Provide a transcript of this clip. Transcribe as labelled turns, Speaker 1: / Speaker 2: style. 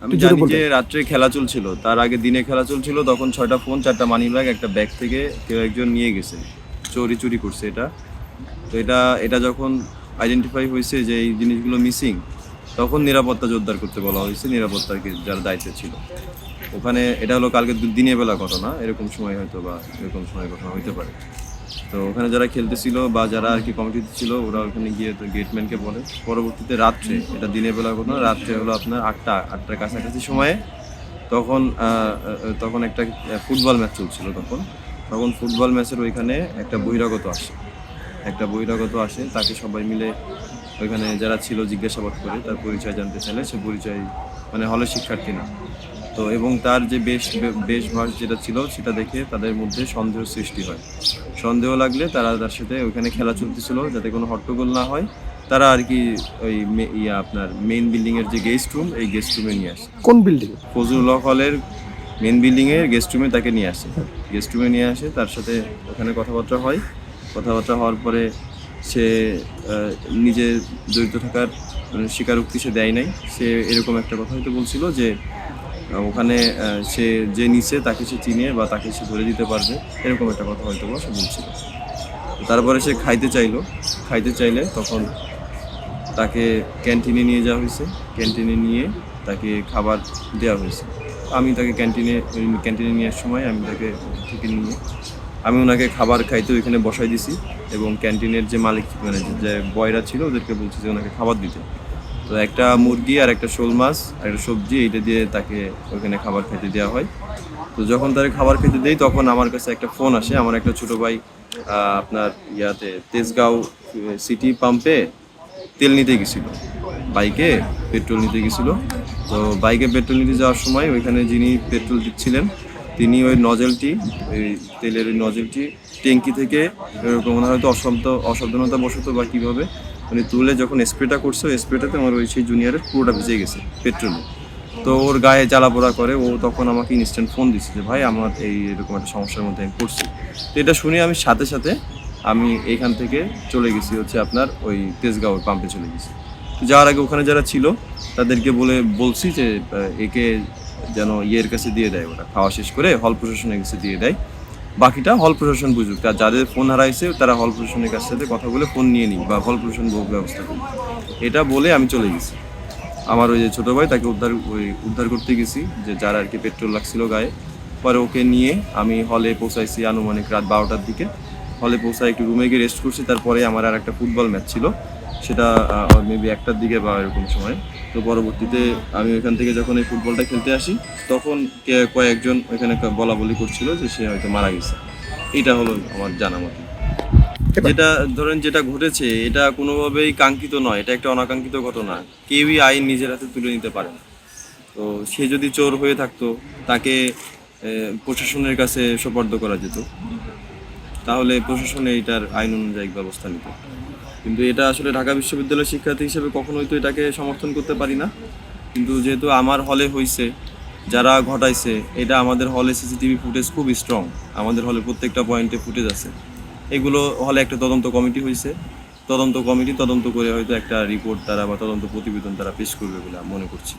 Speaker 1: আমি জানি যে রাত্রে খেলা চলছিল, তার আগে দিনে খেলা চলছিল, তখন 6টা ফোন, 4টা মানি ব্যাগ, একটা ব্যাগ থেকে কেউ একজন নিয়ে গেছে, চুরি করছে এটা। তো এটা যখন আইডেন্টিফাই হয়েছে যে এই জিনিসগুলো মিসিং, তখন নিরাপত্তা জোরদার করতে বলা হয়েছে, নিরাপত্তার যারা দায়িত্বে ছিল ওখানে। এটা হলো কালকে দিনের বেলা ঘটনা, এরকম সময় হয়তো বা এরকম সময় ঘটনা হইতে পারে। তো ওখানে যারা খেলতেছিল বা যারা আর কি কমিটিতে ছিল, ওরা ওখানে গিয়ে তো গেটম্যানকে বলে। পরবর্তীতে রাত্রে, এটা দিনের বেলা ঘটনা, রাত্রে হলো আপনার আটটার কাছাকাছি সময়ে তখন তখন একটা ফুটবল ম্যাচ চলছিল। তখন ফুটবল ম্যাচের ওইখানে একটা বহিরাগত আসে, তাকে সবাই মিলে ওইখানে যারা ছিল জিজ্ঞাসাবাদ করে তার পরিচয় জানতে চাইলে সে পরিচয় মানে হলে শিক্ষার্থী না। তো এবং তার যে বেশভাস যেটা ছিল সেটা দেখে তাদের মধ্যে সন্দেহ সৃষ্টি হয়। সন্দেহ লাগলে তারা তার সাথে ওইখানে খেলা চলতেছিল, যাতে কোনো হট্টগোল না হয়, তারা আর কি ওই আপনার মেইন বিল্ডিংয়ের যে গেস্ট রুম, এই গেস্ট রুমে নিয়ে আসে।
Speaker 2: কোন বিল্ডিং?
Speaker 1: ফজলুল হক হলের মেইন বিল্ডিংয়ের গেস্ট রুমে তাকে নিয়ে আসে। তার সাথে ওখানে কথাবার্তা হওয়ার পরে সে নিজে জড়িত থাকার স্বীকারোক্তি সে দেয় নাই। সে এরকম একটা কথা হয়তো বলছিল যে ওখানে সে যে নিচে তাকে সে চিনে বা তাকে সে ধরে দিতে পারবে, এরকম একটা কথা হয়তো সে বলছিল। তারপরে সে খাইতে চাইলে তখন তাকে ক্যান্টিনে নিয়ে যাওয়া হয়েছে। ক্যান্টিনে নিয়ে তাকে খাবার দেওয়া হয়েছে। আমি তাকে ক্যান্টিনে নেওয়ার সময় আমি তাকে থেকে নিয়ে আমি ওনাকে খাবার খাইতে ওইখানে বসাই দিছি, এবং ক্যান্টিনের যে মালিক মানে যে বয়রা ছিল ওদেরকে বলছি যে ওনাকে খাবার দিতে। তো একটা মুরগি আর একটা শোল মাছ আর একটা সবজি, এইটা দিয়ে তাকে ওইখানে খাবার খেতে দেওয়া হয়। তো যখন তাকে খাবার খেতে দেই, তখন আমার কাছে একটা ফোন আসে। আমার একটা ছোটো ভাই আপনার তেজগাঁও সিটি পাম্পে তেল নিতে গেছিলো, বাইকে পেট্রোল নিতে গেছিলো। তো বাইকে পেট্রোল নিতে যাওয়ার সময় ওইখানে যিনি পেট্রোল দিচ্ছিলেন, তিনি ওই তেলের ওই নজেলটি ট্যাঙ্কি থেকে এরকম হয়তো অসাবধানতা বশত বা কীভাবে মানে তুলে যখন স্প্রেটা করছে, ওই স্প্রেটাতে আমার সেই জুনিয়রের পুরোটা ভিজে গেছে পেট্রোলে। তো ওর গায়ে জ্বালাপোড়া করে, ও তখন আমাকে ইনস্ট্যান্ট ফোন দিচ্ছে যে ভাই আমার এরকম একটা সমস্যার মধ্যে আমি পড়ছি। তো এটা শুনে আমি সাথে আমি এইখান থেকে চলে গেছি হচ্ছে আপনার ওই তেজগাঁও পাম্পে চলে গেছি। যাওয়ার আগে ওখানে যারা ছিল তাদেরকে বলছি যে একে যেন ইয়ের কাছে দিয়ে দেয়, ওটা খাওয়া শেষ করে হল প্রশাসনের কাছে দিয়ে দেয়, বাকিটা হল প্রশাসন বুঝুক। আর যাদের ফোন হারাইছে তারা হল প্রশাসনের কাছ সাথে কথা বলে ফোন নিয়ে নিই বা হল প্রশাসন ব্যবস্থা করি, এটা বলে আমি চলে গেছি। আমার ওই যে ছোটো ভাই, তাকে উদ্ধার করতে গেছি, যে যার আর কি পেট্রোল লাগছিল গায়ে। পরে ওকে নিয়ে আমি হলে পৌঁছাইছি আনুমানিক রাত 12টার দিকে। হলে পৌঁছায় একটু রুমে গিয়ে রেস্ট করছি। তারপরে আমার আর একটা ফুটবল ম্যাচ ছিল, সেটা মেবি 1টার দিকে বা এরকম সময়। তো পরবর্তীতে আমি ওইখান থেকে যখন এই ফুটবলটা খেলতে আসি, তখন কয়েকজন ওইখানে বলা করছিল যে সে হয়তো মারা গেছে। এটা হলো আমার জানা মতো। যেটা ঘটেছে এটা কোনোভাবেই কাঙ্ক্ষিত নয়, এটা একটা অনাকাঙ্ক্ষিত ঘটনা। কেউই আইন নিজের হাতে তুলে নিতে পারে না। তো সে যদি চোর হয়ে থাকতো, তাকে প্রশাসনের কাছে সোপর্দ করা যেত, তাহলে প্রশাসনে এটার আইন অনুযায়ী ব্যবস্থা নিত। কিন্তু এটা আসলে ঢাকা বিশ্ববিদ্যালয়ের শিক্ষার্থী হিসেবে কখনোই তো এটাকে সমর্থন করতে পারি না। কিন্তু যেহেতু আমার হলে হয়েছে, যারা ঘটাইছে, এটা আমাদের হলে সিসিটিভি ফুটেজ খুব স্ট্রং, আমাদের হলে প্রত্যেকটা পয়েন্টে ফুটেজ আছে। এগুলো হলে একটা তদন্ত কমিটি হয়েছে, তদন্ত করে হয়তো একটা রিপোর্ট তারা বা তদন্ত প্রতিবেদন তারা পেশ করবে বলে মনে করছি।